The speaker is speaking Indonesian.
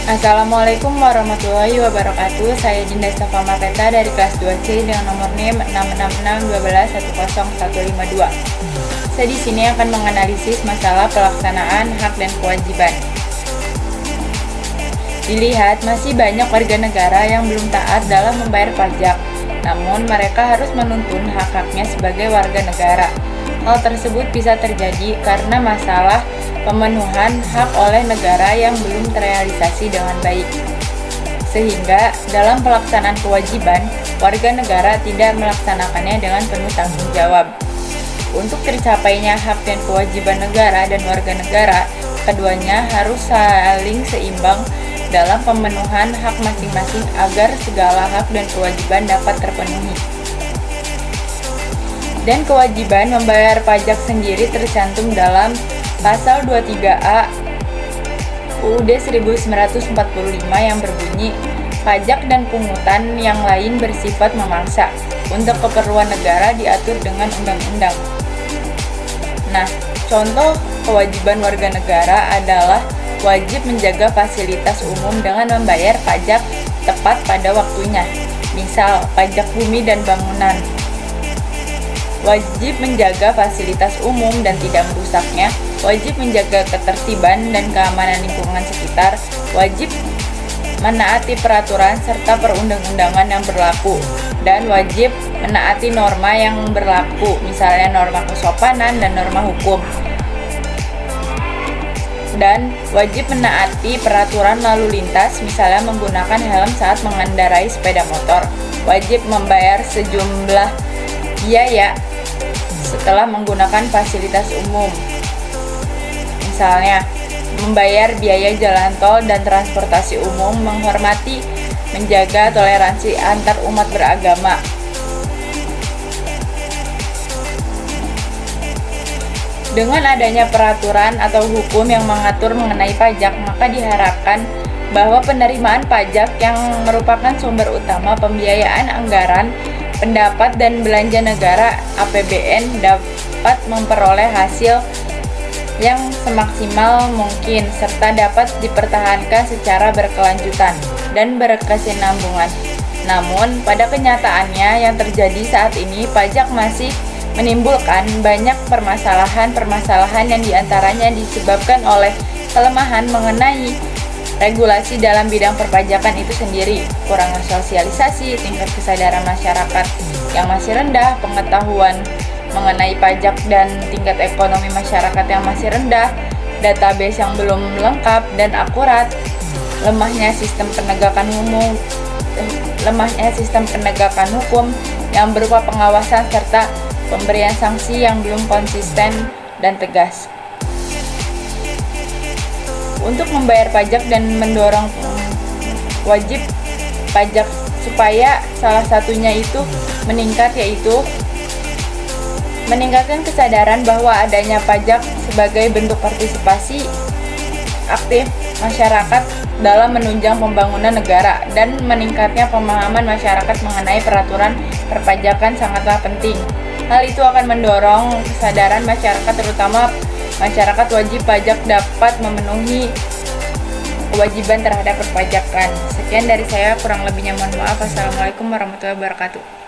Assalamualaikum warahmatullahi wabarakatuh. Saya Dinda Safa Mapeta dari kelas 2C dengan nomor NIM 66612105152. Saya di sini akan menganalisis masalah pelaksanaan hak dan kewajiban. Dilihat masih banyak warga negara yang belum taat dalam membayar pajak, namun mereka harus menuntun hak-haknya sebagai warga negara. Hal tersebut bisa terjadi karena masalah pemenuhan hak oleh negara yang belum terrealisasi dengan baik. Sehingga dalam pelaksanaan kewajiban, warga negara tidak melaksanakannya dengan penuh tanggung jawab. Untuk tercapainya hak dan kewajiban negara dan warga negara, keduanya harus saling seimbang dalam pemenuhan hak masing-masing agar segala hak dan kewajiban dapat terpenuhi. Dan kewajiban membayar pajak sendiri tercantum dalam Pasal 23A UUD 1945 yang berbunyi, pajak dan pungutan yang lain bersifat memaksa untuk keperluan negara diatur dengan undang-undang. Nah, contoh kewajiban warga negara adalah wajib menjaga fasilitas umum dengan membayar pajak tepat pada waktunya, misal pajak bumi dan bangunan. Wajib menjaga fasilitas umum dan tidak merusaknya, wajib menjaga ketertiban dan keamanan lingkungan sekitar, wajib menaati peraturan serta perundang-undangan yang berlaku, dan wajib menaati norma yang berlaku, misalnya norma kesopanan dan norma hukum. Dan wajib menaati peraturan lalu lintas, misalnya menggunakan helm saat mengendarai sepeda motor. Wajib membayar sejumlah biaya setelah menggunakan fasilitas umum, misalnya membayar biaya jalan tol dan transportasi umum, menghormati, menjaga toleransi antar umat beragama. Dengan adanya peraturan atau hukum yang mengatur mengenai pajak, maka diharapkan bahwa penerimaan pajak yang merupakan sumber utama pembiayaan anggaran pendapat dan belanja negara (APBN) dapat memperoleh hasil yang semaksimal mungkin serta dapat dipertahankan secara berkelanjutan dan berkesinambungan. Namun, pada kenyataannya yang terjadi saat ini, pajak masih menimbulkan banyak permasalahan-permasalahan yang diantaranya disebabkan oleh kelemahan mengenai regulasi dalam bidang perpajakan itu sendiri, kurangnya sosialisasi, tingkat kesadaran masyarakat yang masih rendah, pengetahuan mengenai pajak dan tingkat ekonomi masyarakat yang masih rendah, database yang belum lengkap dan akurat, lemahnya sistem penegakan hukum yang berupa pengawasan serta pemberian sanksi yang belum konsisten dan tegas. Untuk membayar pajak dan mendorong wajib pajak supaya salah satunya itu meningkat, yaitu meningkatkan kesadaran bahwa adanya pajak sebagai bentuk partisipasi aktif masyarakat dalam menunjang pembangunan negara, dan meningkatnya pemahaman masyarakat mengenai peraturan perpajakan sangatlah penting. Hal itu akan mendorong kesadaran masyarakat, terutama masyarakat wajib pajak dapat memenuhi kewajiban terhadap perpajakan. Sekian dari saya, kurang lebihnya mohon maaf. Assalamualaikum warahmatullahi wabarakatuh.